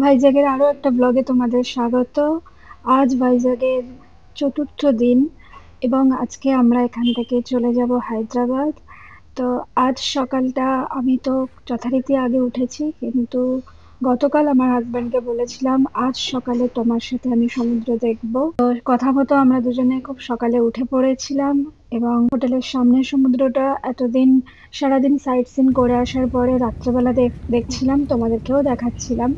ভাইজ্যাগের আরো একটা ব্লগে তোমাদের স্বাগত। আজ ভাইজ্যাগের চতুর্থ দিন এবং আজকে আমরা এখান থেকে চলে যাব হায়দ্রাবাদ। তো আজ সকালটা আমি তো যথারীতি আগে উঠেছি, কিন্তু গতকাল আমার হাজবেন্ডকে বলেছিলাম আজ সকালে তোমার সাথে আমি সমুদ্র দেখবো। তো কথা মতো আমরা দুজনে খুব সকালে উঠে পড়েছিলাম এবং হোটেলের সামনে সমুদ্রটা এতদিন সারাদিন সাইট সিন করে আসার পরে রাত্রেবেলা দেখছিলাম, তোমাদেরকেও দেখাচ্ছিলাম।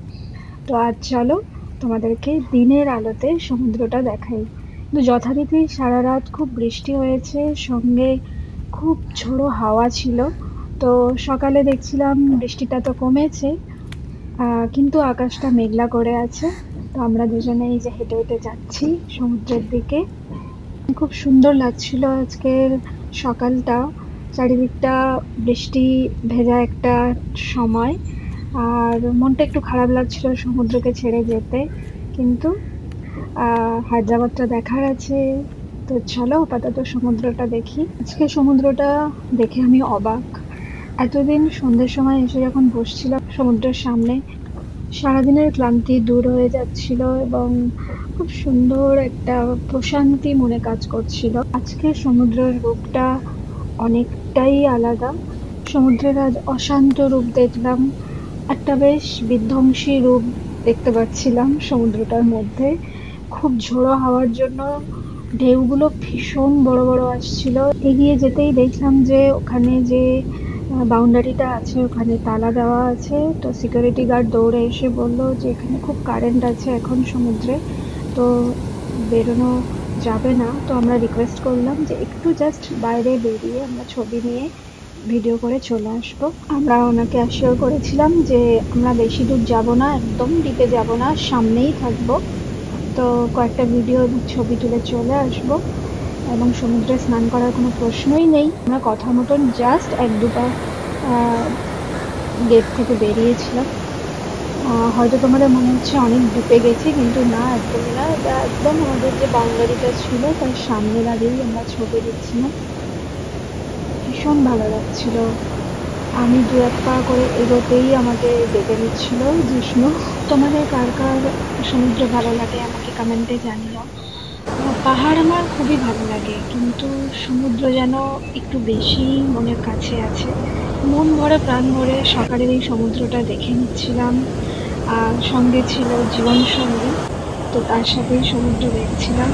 তো আজ চলো তোমাদেরকে দিনের আলোতে সমুদ্রটা দেখাই। কিন্তু যথারীতি সারা রাত খুব বৃষ্টি হয়েছে, সঙ্গে খুব ঝোড়ো হাওয়া ছিল। তো সকালে দেখছিলাম বৃষ্টিটা তো কমেছে, কিন্তু আকাশটা মেঘলা করে আছে। তো আমরা দুজনে এই যে হেঁটে হেঁটে যাচ্ছি সমুদ্রের দিকে। খুব সুন্দর লাগছিল আজকের সকালটা, চারিদিকটা বৃষ্টি ভেজা একটা সময়। আর মনটা একটু খারাপ লাগছিল সমুদ্রকে ছেড়ে যেতে, কিন্তু হায়দ্রাবাদটা দেখার আছে। তো চলো আপাতত সমুদ্রটা দেখি। আজকে সমুদ্রটা দেখে আমি অবাক। এতদিন সন্ধ্যের সময় এসে যখন বসছিলাম সমুদ্রের সামনে, সারাদিনের ক্লান্তি দূর হয়ে যাচ্ছিল এবং খুব সুন্দর একটা প্রশান্তি মনে কাজ করছিল। আজকে সমুদ্রের রূপটা অনেকটাই আলাদা। সমুদ্রের আজ অশান্ত রূপ দেখলাম, একটা বেশ বিধ্বংসী রূপ দেখতে পাচ্ছিলাম সমুদ্রটার মধ্যে। খুব ঝোড়ো হাওয়ার জন্য ঢেউগুলো ভীষণ বড় বড় আসছিল। এগিয়ে যেতেই দেখলাম যে ওখানে যে বাউন্ডারিটা আছে ওখানে তালা দেওয়া আছে। তো সিকিউরিটি গার্ড দৌড়ে এসে বলল যে এখানে খুব কারেন্ট আছে এখন সমুদ্রে, তো বেরোনো যাবে না। তো আমরা রিকোয়েস্ট করলাম যে একটু জাস্ট বাইরে বেরিয়ে আমরা ছবি নিয়ে ভিডিও করে চলে আসবো। আমরা ওনাকে অ্যাসিওর করেছিলাম যে আমরা বেশি দূর যাব না, একদম ডিপে যাব না, সামনেই থাকবো। তো কয়েকটা ভিডিও এবং ছবি তুলে চলে আসবো এবং সমুদ্রে স্নান করার কোনো প্রশ্নই নেই। আমরা কথা মতন জাস্ট এক দুটা গেট থেকে বেরিয়েছিলাম। হয়তো তোমাদের মনে হচ্ছে অনেক ডিপে গেছি, কিন্তু না, একদমই না। এটা একদম আমাদের যে বাউন্ডারিটা ছিল তার সামনে দাঁড়িয়েই আমরা ছবি দিচ্ছিলাম। ভীষণ ভালো লাগছিল। আমি দু এক পা করে এগোতেই আমাকে ডেকে নিচ্ছিল জিষ্ণু। তোমাদের কার কার সমুদ্র ভালো লাগে আমাকে কমেন্টে জানিও। পাহাড় আমার খুবই ভালো লাগে, কিন্তু সমুদ্র যেন একটু বেশি মনের কাছে আছে। মন ভরে প্রাণ ভরে সকালের এই সমুদ্রটা দেখে নিচ্ছিলাম। আর সঙ্গে ছিল জীবন সঙ্গী, তো তার সাথেই সমুদ্র দেখছিলাম।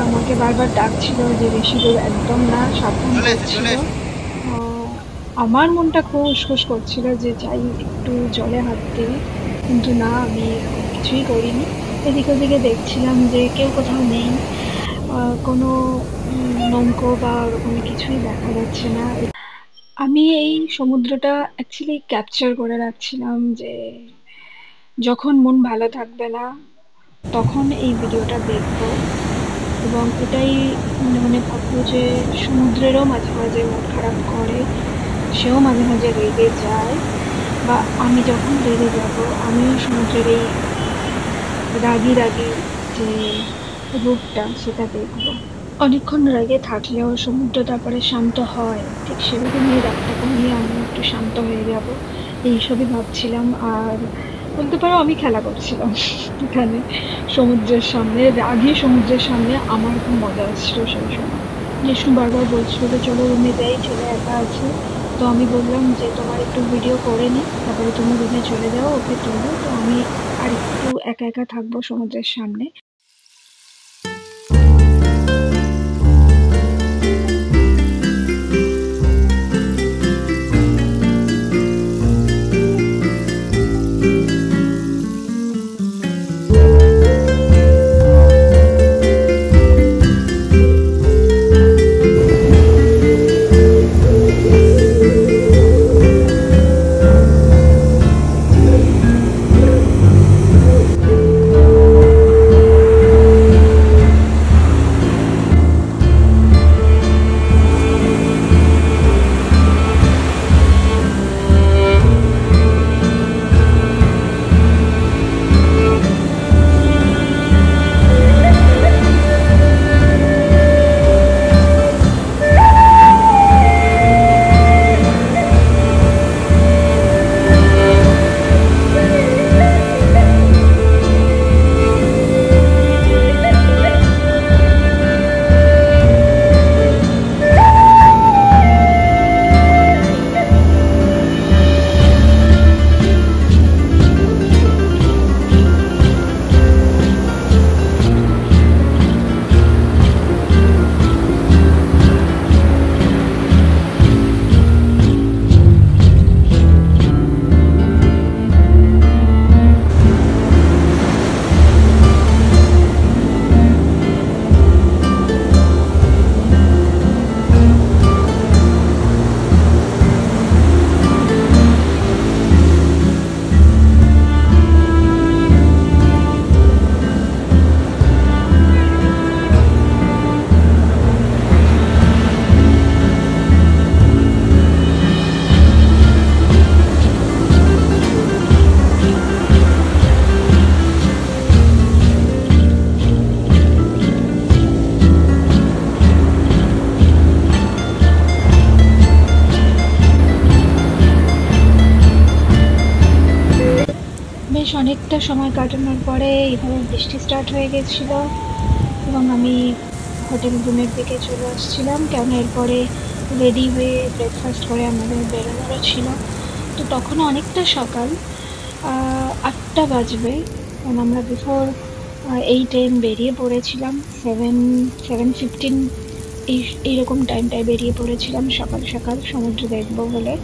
আমাকে বারবার ডাকছিল যে বেশি দূর একদম না, সাবধান করছিল। আমার মনটা খুব উসখুস করছিল যে চাই একটু জলে হাত দিই, কিন্তু না, আমি এরকম কিছুই করিনি। এদিক ওদিকে দেখছিলাম যে কেউ কোথাও নেই, কোনো নৌকো বা ওরকম কিছুই দেখা যাচ্ছে না। আমি এই সমুদ্রটা অ্যাকচুয়ালি ক্যাপচার করে রাখছিলাম যে যখন মন ভালো থাকবে না তখন এই ভিডিওটা দেখবো। এবং এটাই মনে মনে ভাববো যে সমুদ্রেরও মাঝে মাঝে মন খারাপ করে, সেও মাঝে মাঝে রেগে যায়, বা আমি যখন রেগে যাব আমিও সমুদ্রের এই রাগী রাগী যে রূপটা সেটা দেখবো। অনেকক্ষণ রেগে থাকলেও সমুদ্র তারপরে শান্ত হয়, ঠিক সেরকমই রাগটা কমিয়ে আমি একটু শান্ত হয়ে যাব, এইসবই ভাবছিলাম। আর বলতে পারো আমি খেলা করছিলাম এখানে সমুদ্রের সামনে, রাগী সমুদ্রের সামনে। আমার খুব মজা আসছিল সেই সময়। জিষ্ণু বারবার বলছিল যে চলো রুমে যাই, ছেলে একা আছে। তো আমি বললাম যে তোমার একটু ভিডিও করে নিই, তারপরে তুমি রুমে চলে যাও, ওকে তুলো, তো আমি আর একটু একা একা থাকবো সমুদ্রের সামনে। বেশ অনেকটা সময় কাটানোর পরে এইভাবে বৃষ্টি স্টার্ট হয়ে গেছিল এবং আমি হোটেল রুমের দিকে চলে আসছিলাম, কেননা এরপরে রেডি হয়ে ব্রেকফাস্ট করে আমাদের বেরোনোরও ছিল। তো তখনও অনেকটা সকাল, 8টা বাজবে, কারণ আমরা বিফোর 8 AM বেরিয়ে পড়েছিলাম। 7:15 এইরকম টাইমটায় বেরিয়ে পড়েছিলাম সকাল সকাল সমুদ্র দেখবো বলে।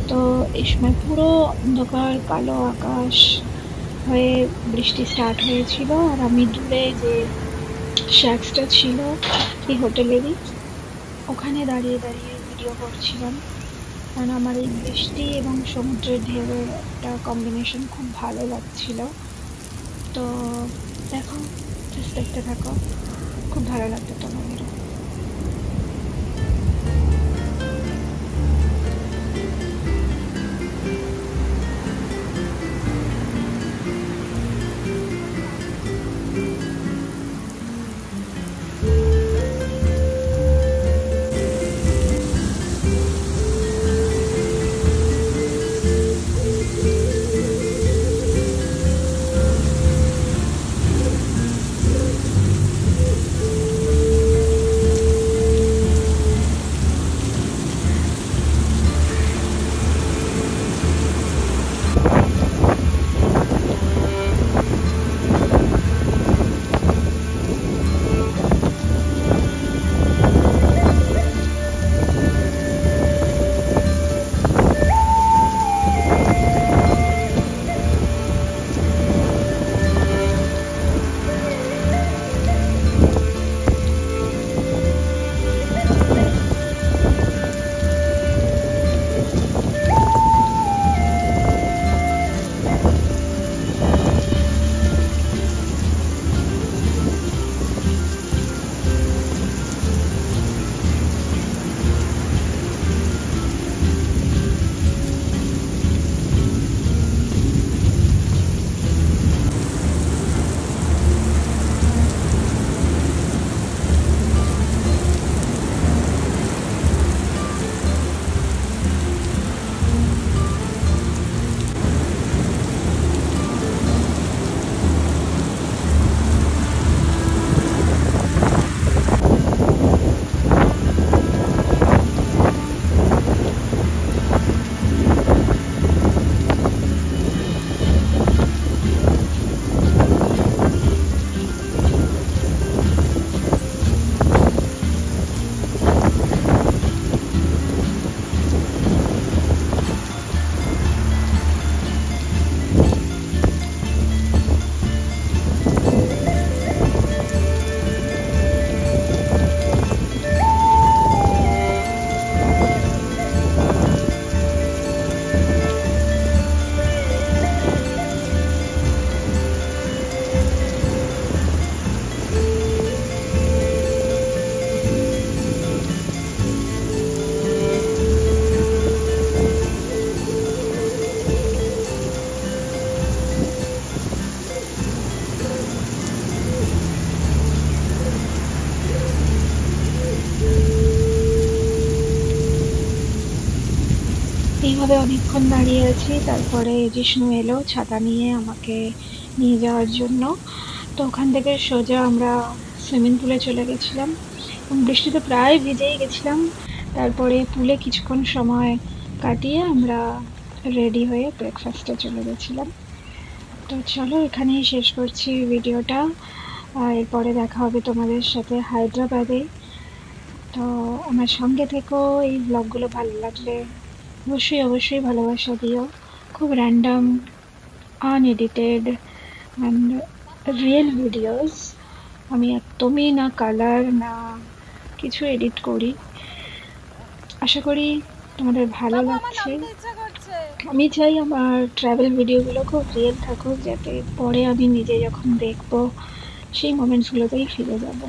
তো এই সময় পুরো অন্ধকার কালো আকাশ হয়ে বৃষ্টি স্টার্ট হয়েছিল, আর আমি দূরে যে শ্যাক্সটা ছিল এই হোটেলেরই, ওখানে দাঁড়িয়ে দাঁড়িয়ে ভিডিও করছিলাম, কারণ আমার এই বৃষ্টি এবং সমুদ্রের ঢেউয়ের একটা কম্বিনেশন খুব ভালো লাগছিল। তো দেখো, জাস্ট দেখতে থাকো, খুব ভালো লাগতো তোমাদের। এইভাবে অনেকক্ষণ দাঁড়িয়ে আছি, তারপরে জিষ্ণু এলো ছাতা নিয়ে আমাকে নিয়ে যাওয়ার জন্য। তো ওখান থেকে সোজা আমরা সুইমিং পুলে চলে গেছিলাম এবং বৃষ্টিতে প্রায় ভিজেই গেছিলাম। তারপরে পুলে কিছুক্ষণ সময় কাটিয়ে আমরা রেডি হয়ে ব্রেকফাস্টে চলে গেছিলাম। তো চলো, এখানেই শেষ করছি ভিডিওটা, আর এরপরে দেখা হবে তোমাদের সাথে হায়দ্রাবাদে। তো আমার সঙ্গে থেকো, এই ব্লগগুলো ভালো লাগলে অবশ্যই অবশ্যই ভালোবাসা দিও। খুব random, unedited and real videos. আমি একদমই না কালার না কিছু এডিট করি। আশা করি তোমাদের ভালো লাগছে। আমি চাই আমার ট্রাভেল ভিডিওগুলো খুব রিয়েল থাকুক, যাতে পরে আমি নিজে যখন দেখবো সেই মোমেন্টসগুলোতেই ফিরে যাবো।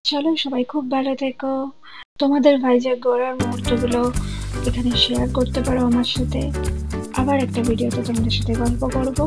চলো সবাই খুব ভালো থেকো। তোমাদের ভাইজ্যাক ঘোরার মুহূর্তগুলো এখানে শেয়ার করতে পারো আমার সাথে। আবার একটা ভিডিওতে তোমাদের সাথে গল্প করব।